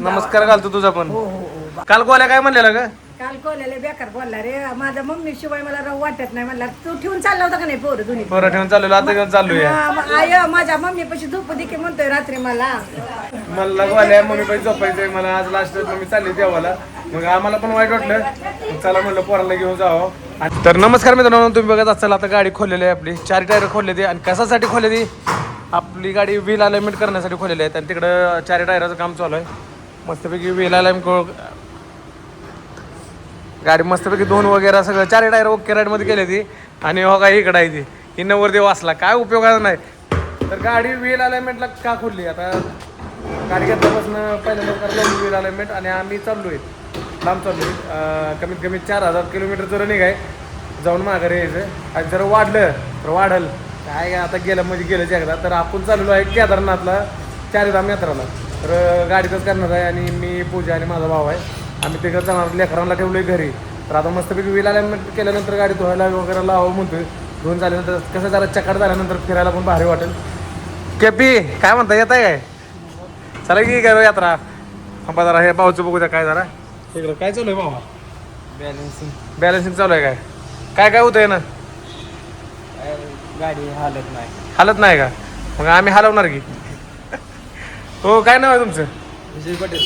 नमस्कार घालतो तुझा पण. काल गोल्या काय म्हणलेला ग? काल कोल्याला बेकार बोलला रे. माझ्या मम्मी शिवाय मला राहू वाटत नाही. म्हणला तू ठेवून चालला होता का नाही पोरं दोन्ही? पोरं ठेवून चाललो, आता घेऊन चाललोय. आय माझ्या मम्मी पशी झोप दे की म्हणतोय रात्री मला. मला गोल्या मम्मी पाशी झोपायचंय, मला आज लास्ट मम्मी चालली देवाला. मग आम्हाला पण वाईट वाटलं, चला म्हणलं पोराला घेऊन जावं. तर नमस्कार मित्रांनो, तुम्ही बघत असाल आता गाडी खोललेली आहे आपली. 4 टायर खोलले ती. आणि कशासाठी खोलले ती? आपली गाडी व्हील अलाइनमेंट करण्यासाठी खोललेली आहे. आणि तिकडं 4 टायराचं काम चालू आहे. मस्तपैकी व्हील अलाइनमेंट, गाडी मस्तपैकी 2 वगैरे सगळं 4 टायर ओके राईडमध्ये केली ती. आणि हो काय इकडं आहे ती, ही नवरदेव असला काय उपयोगाचा नाही. तर गाडी व्हील अलाइनमेंटला का खोलली? आता गाडी घेतल्यापासून पहिल्या लोकांना लावली व्हील अलाइनमेंट. आणि आम्ही चाललो आहे, लांब चाललो आहे. कमीत कमी 4000 किलोमीटरचं रनिंग आहे. जाऊन माघारी यायचं. आणि जर वाढलं तर वाढल काय, आता गेलं म्हणजे गेलंच एकदा. तर आपण चाललो आहे केदारनाथला 4 धाम यात्राला. तर गाडीतच करणार आहे. आणि मी, पूजा आणि माझा भाऊ आहे. आम्ही तिकडं जाणार, लेकरांना ठेवलो आहे घरी. तर आता मस्तपैकी व्हील अलाइनमेंट केल्यानंतर गाडी धुवायला वगैरे लावावं म्हणतोय. धुवून झाल्यानंतर कसं जरा चकाट झाल्यानंतर फिरायला पण भारी वाटेल. केपी काय म्हणता, येत आहे काय? चला की काय यात्रा. थांबा जरा, हे भाऊचं बघू द्या काय जरा. इकडं काय चालू आहे भावा? बॅलन्सिंग चालू आहे. काय काय होतंय ना? गाडी हालत नाही. हालत नाही का? मग आम्ही हलवणार की. हो, काय नाव आहे तुमचं? विजय पटेल.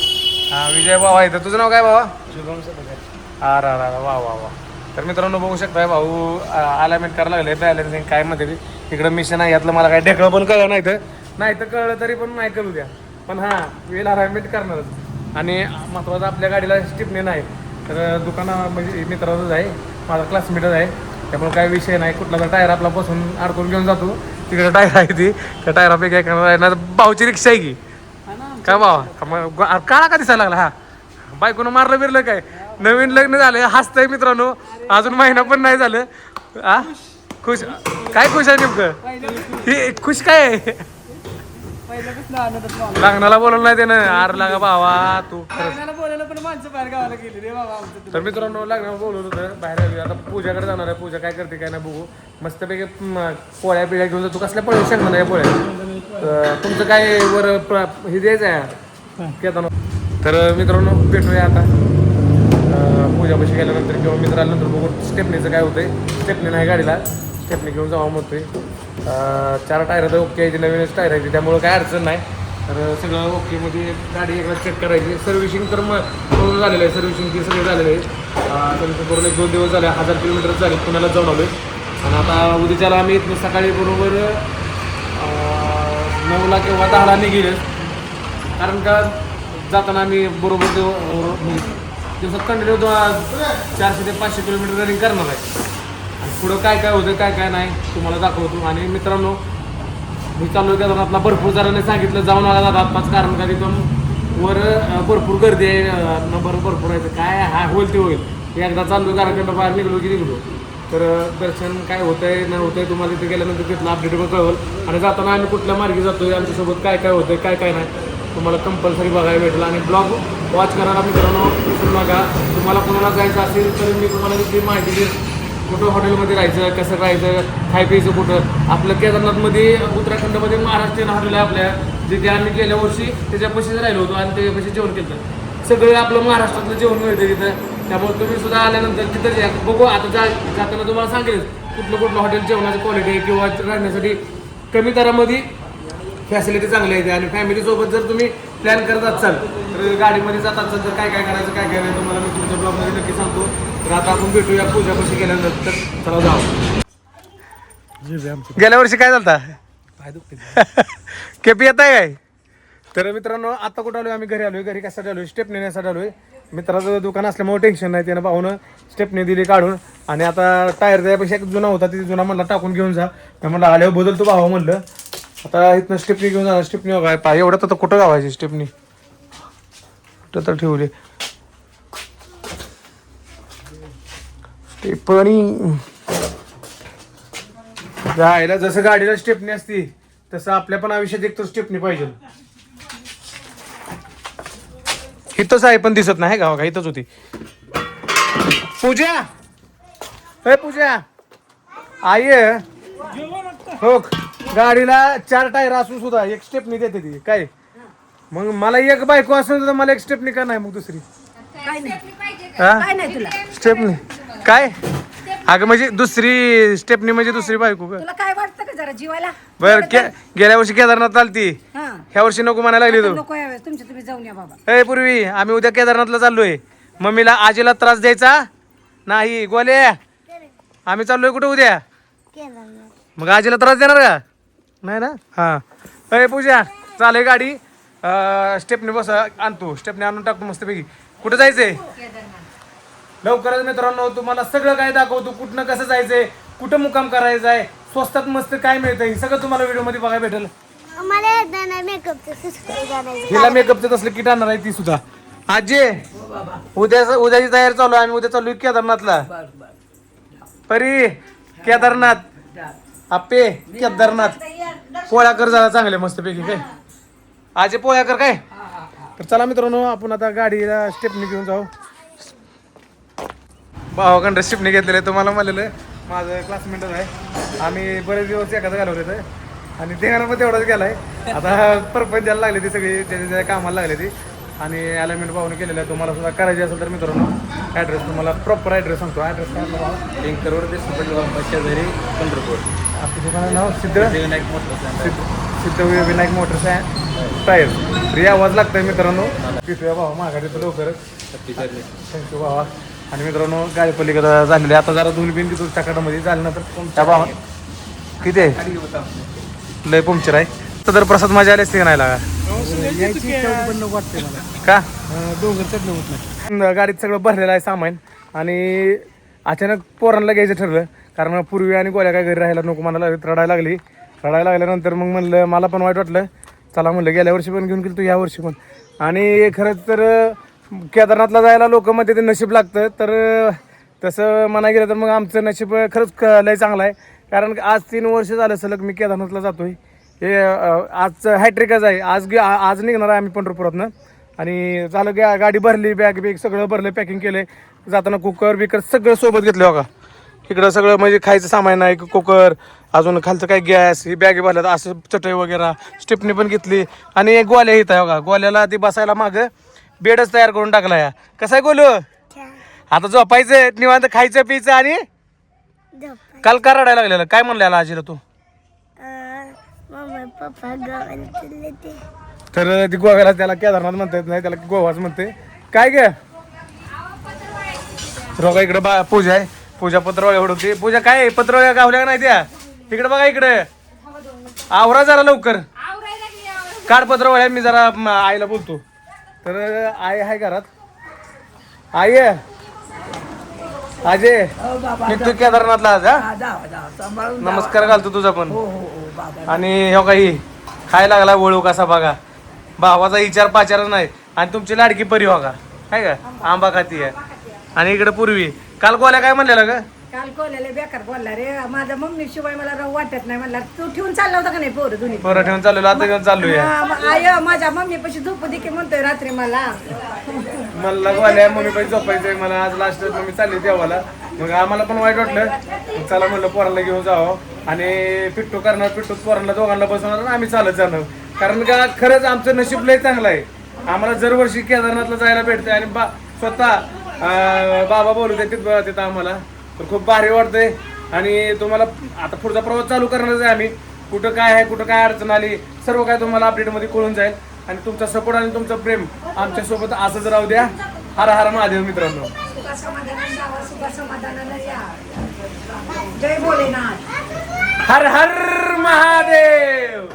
हां, विजय भाऊ आहे. तर तुझं नाव काय बाबा? शुभम सतकर. हा रा रा वा वा वा. तर मित्रांनो बघू शकताय, भाऊ अलाइनमेंट करायला लागले. बॅलन्सिंग काय म्हणते ती. इकडं मिशन आहे, यातलं मला काय ढेकळं पण कळलं नाही तर कळलं तरी पण नाही कळू द्या. पण हां, व्हील अलाइनमेंट करणारच. आणि महत्त्वाचं आपल्या गाडीला स्टिपनी नाही. तर दुकाना म्हणजे मित्राचंच आहे, माझा क्लासमेटच आहे. त्यामुळे काही विषय नाही. कुठला तर टायर आपला बसून अडकून घेऊन जातो. तिकडे टायर आहे ती, त्या टायरापैकी काय करणार आहे ना. भाऊची रिक्षा आहे की काय बाबा? काळा का दिसायला लागला? हा, बायकोनं मारलं बिरलं काय? नवीन लग्न झालं, हसतंय मित्रांनो. अजून महिना पण नाही झालं. हा, खुश काय? खुश आहे नेमकं ही खुश काय आहे? लग्नाला बोलवलं नाही त्यानं. आर लागा भावा तू. बोलायला पण माणसं बाहेर गावाला गेली रे बाबा. तर मित्रांनो लग्नाला बोलवलं होतं बाहेर. आता पूजाकडे जाणार आहे. पूजा काय करते काय नाही बघू. मस्तपैकी पोळ्या पिळ्या घेऊन जातो. कसल्या पोळ्या सांगणार आहे पोळ्या? तुमचं काय वर हे द्यायचं आहे केताना. तर मित्रांनो भेटूया आता पूजापाशी गेल्यानंतर किंवा मित्र आल्यानंतर बघू स्टेपनीचं काय होतंय. स्टेपनी नाही गाडीला, स्टेपनी घेऊन जावं म्हणतोय. 4 टायर तर ओके आहे, नवीनच टायर आहे त्यामुळं काय अडचण नाही. तर सगळं ओके मध्ये गाडी एकदा चेक करायची. सर्व्हिसिंग तर मग पूर्ण झालेलं आहे. सर्व्हिसिंग ती सगळे झालेलं आहे. त्यांचं करून 1-2 दिवस झाले. 1000 किलोमीटर झाले. पुण्याला जाऊन आलो आहे. आणि आता उद्याच्याला आम्ही इथून सकाळी बरोबर 9ला किंवा 10ला निघेल. कारण का जाताना आम्ही बरोबर दिवसात कंटिन्यू 400 ते 500 किलोमीटर रनिंग करणार आहे. आणि पुढं काय काय होतं काय काय नाही तुम्हाला दाखवतो. आणि मित्रांनो मी चालू केदारनाथला भरपूर जणांनी सांगितलं जाऊन आला जातात पाच. कारण का तिथून वर भरपूर गर्दी आहे, नंबर भरपूर आहे. काय हा होईल ते होईल. एकदा चाललो गाराखंड बाहेर निघलो की निघलो. तर दर्शन काय होतंय नाही होतंय तुम्हाला तिथे गेल्यानंतर तिथलं अपडेट पण कळवल. आणि जाताना आम्ही कुठल्या मार्गी जातोय, आमच्यासोबत काय काय होतंय काय काय नाही तुम्हाला कंपल्सरी बघायला भेटेल. आणि ब्लॉग वॉच करायला मित्रांनो विसरू नका. तुम्हाला कोणाला जायचं असेल तर मी तुम्हाला तिथली माहिती देईन. कुठं हॉटेलमध्ये राहायचं, कसं राहायचं, खाय प्यायचं कुठं. आपलं केदारनाथमध्ये उत्तराखंडमध्ये महाराष्ट्रीयन हॉटेल आहे आपल्या, जिथे आम्ही गेल्या वर्षी त्याच्यापाशीच राहिलो होतो आणि त्याच्यापाशी जेवण केलं. सगळं आपलं महाराष्ट्रातलं जेवण मिळतं तिथं. त्यामुळे तुम्ही सुद्धा आल्यानंतर तिथंच या. बघू आता जाताना तुम्हाला सांगेल कुठलं हॉटेल जेवणाची क्वालिटी आहे किंवा राहण्यासाठी कमी दरामध्ये फॅसिलिटी चांगली आहे. आणि फॅमिलीसोबत जर तुम्ही प्लॅन करत असाल तर गाडीमध्ये जात असाल तर काय काय करायचं काय काय नाही तुम्हाला मी तुमच्या ब्लॉगमध्ये नक्की सांगतो. तर आता आपण भेटूया पूजापाशी गेल्यानंतर. चला जाऊ. गेल्या वर्षी काय झालं पाय दुखते. केपी येत आहे काय? तर मित्रांनो आता कुठं आलोय? आम्ही घरी आलोय. घरी कशासाठी आलोय? स्टेपनी नेण्यासाठी आलोय. मित्राचं दुकान असल्यामुळे टेन्शन नाही. त्यानं भाऊनं स्टेपनी दिली काढून. आणि आता टायर त्यापेक्षा एक जुना होता, तिथे जुना म्हणला टाकून घेऊन जा. मी म्हणलं आल्यावर बदलतो भाऊ म्हणलं. आता इथनं स्टेपनी घेऊन जाणार. स्टेपनी काय पाय एवढं तर कुठं गावायची स्टेपनी कुठं तर ठेवली स्टेपनी. जायला जसं गाडीला स्टेपनी असती तसं आपल्या पण आयुष्यात एक तर स्टेपनी पाहिजे. इथंच आहे पण दिसत नाही गावा का? इथंच होती पूजा. हे पूजा आई हो. गाडीला 4 टायर असून सुद्धा एक स्टेपनी देते ती काय? मग मला एक बायको असेल तर मला एक स्टेपनी का नाही मग दुसरी काय नाही हा काय नाही तुला स्टेपनी काय अगं म्हणजे दुसरी स्टेपनी म्हणजे दुसरी बायको का तुला काय वाटतं का जरा जीवाला बर गेल्या वर्षी केदारनाथ आलती हा ह्या वर्षी नको म्हणायला लागली तू नको यावेळेस तुमच्या तुम्ही जाऊन या बाबा ए पूर्वी आम्ही उद्या केदारनाथला चाललोय मम्मीला आजीला त्रास द्यायचा नाही गोले आम्ही चाललोय कुठे उद्या मग आजीला त्रास देणार का नाही ना हा अय पूजा चालेल गाडी स्टेपनी बस आणतो स्टेपनी आणून टाकतो मस्तपैकी कुठं जायचंय लवकरच मित्रांनो तुम्हाला सगळं काय दाखवतो कुठनं कसं जायचंय कुठं मुक्काम करायचं आहे स्वस्तात मस्त काय मिळतं हे सगळं तुम्हाला व्हिडिओ मध्ये बघायला भेटेल हिला मेकअपचं तसलं किट आणणार आहे ती सुद्धा आजी उद्याची तयारी चालू आहे आम्ही उद्या चालू केदारनाथला परी केदारनाथ आप्पे केदारनाथ पोळ्या कर जरा चांगले मस्तपैकी काय आजी पोळ्या कर काय तर चला मित्रांनो आपण आता गाडीला स्टेपनी घेऊन जाऊ भावाकडं स्टेपनी घेतलेलं आहे तुम्हाला म्हणलेलं माझं क्लासमेटच आहे आम्ही बरेच दिवस एखादं घालवले तर आणि देहाना पण तेवढंच गेलाय आता परपंच द्यायला लागले ती सगळी त्याच्या कामाला लागले ती आणि अलाइनमेंट भावने केलेलं आहे तुम्हाला सुद्धा करायची असेल तर मित्रांनो ॲड्रेस तुम्हाला प्रॉपर ॲड्रेस सांगतो ॲड्रेस काय आपला लिंकरवर शेजारी पंढरपूर आपलं दुकानाचं नाव सिद्धविनायक मोटर्स टायर फ्री आवाज लागतंय मित्रांनो तिथे भावा माघारी तर लवकरच थँक्यू भावा आणि मित्रांनो गाडी पलीकडे झालेली आता जरा धुल बिन तिथून टाकाटामध्ये झाल्यानंतर त्या भावा किती आहे लय पंक्चर आहे तर प्रसाद मजा आली असते का नाही लागा वाटते मला का डोंगर चढलं होत नाही गाडीत सगळं भरलेलं आहे सामान आणि अचानक पोरांना घ्यायचं ठरलं कारण पूर्वी आणि गोळ्या काय घरी राहायला नको मला रडायला लागल्यानंतर मग म्हणलं मला पण वाईट वाटलं चला म्हणलं गेल्या वर्षी पण घेऊन गेलो तू या वर्षी पण आणि खरंच तर केदारनाथला जायला लोक मध्ये ते नशीब लागतं तर तसं म्हणायला गेलं तर मग आमचं नशीब खरंच लय चांगलं आहे कारण आज 3 वर्ष झालं सलग मी केदारनाथला जातोय हे आज हॅट्रिकच आहे आज निघणार आहे आम्ही पंढरपुरातनं आणि झालं गाडी भरली बॅग सगळं भरलं पॅकिंग केलं जाताना कुकर बिकर सगळं सोबत घेतलं बघा इकडं सगळं म्हणजे खायचं सामान आहे कुकर अजून खालचं काय गॅस ही बॅग भरल्यात असं चटई वगैरे स्टेपनी पण घेतली आणि एक गोल्या इथं आहे बघा गोल्याला ती बसायला मागं बेडच तयार करून टाकला या कसं आहे गोलू आता झोपायचं निवांत खायचं प्यायचं आणि काल का रडायला लागलेलं काय म्हणलेला आजीला तू तर ती गोव्याला त्याला केदारनाथ म्हणता येत नाही त्याला गोवाच म्हणते काय ग रोगा इकडे पूजा आहे पूजा पत्रवाळ्या होती पूजा काय पत्रवाळ्या गावल्या नाही त्या तिकडे बघा इकडे आवरा जरा लवकर काढ पत्रवाळ्या मी जरा आईला बोलतो तर आई आहे घरात आई अजय मी तू केदारनाथला आज हा नमस्कार घालतो तुझा पण आणि हो काही खायला लागला वळू कसा बघा भावाचा विचार पाचारच नाही आणि तुमची लाडकी परी हो का काय का आंबा खाती आहे आणि इकडे पूर्वी काल गोल्या काय म्हणलेलं ग काल कोल्याला बेकार बोलला रे माझ्या मम्मी शिवाय मला राहू वाटत नाही म्हणला तू ठेवून चालला होता का नाही पोरं दोन्ही बरं ठेवून चाललो आता घेऊन चाललोय आय माझ्या मम्मी पशी झोपू दे की म्हणतोय रात्री मला मला गोल्या मम्मी पण झोपायचंय मला आज लास्ट मम्मी चालली देवाला मग आम्हाला पण वाईट वाटलं चला म्हणलं पोरांना घेऊन जावं आणि पिट्टू करणार पिट्टू पोरांना दोघांना बसवणार आणि आम्ही चालत जाणार कारण का खरंच आमचं नशीब लय चांगलं आहे आम्हाला दरवर्षी केदारनाथला जायला भेटतंय आणि स्वतः बाबा बोलवते तिथं आम्हाला तर खूप भारी वाटतंय आणि तुम्हाला आता पुढचा प्रवास चालू करणारच आहे आम्ही कुठं काय आहे कुठं काय अडचण आली सर्व काय तुम्हाला अपडेटमध्ये कळून जाईल आणि तुमचा सपोर्ट आणि तुमचं प्रेम आमच्यासोबत असंच राहू द्या हर हर महादेव मित्रांनो जय भोलेनाथ हर हर महादेव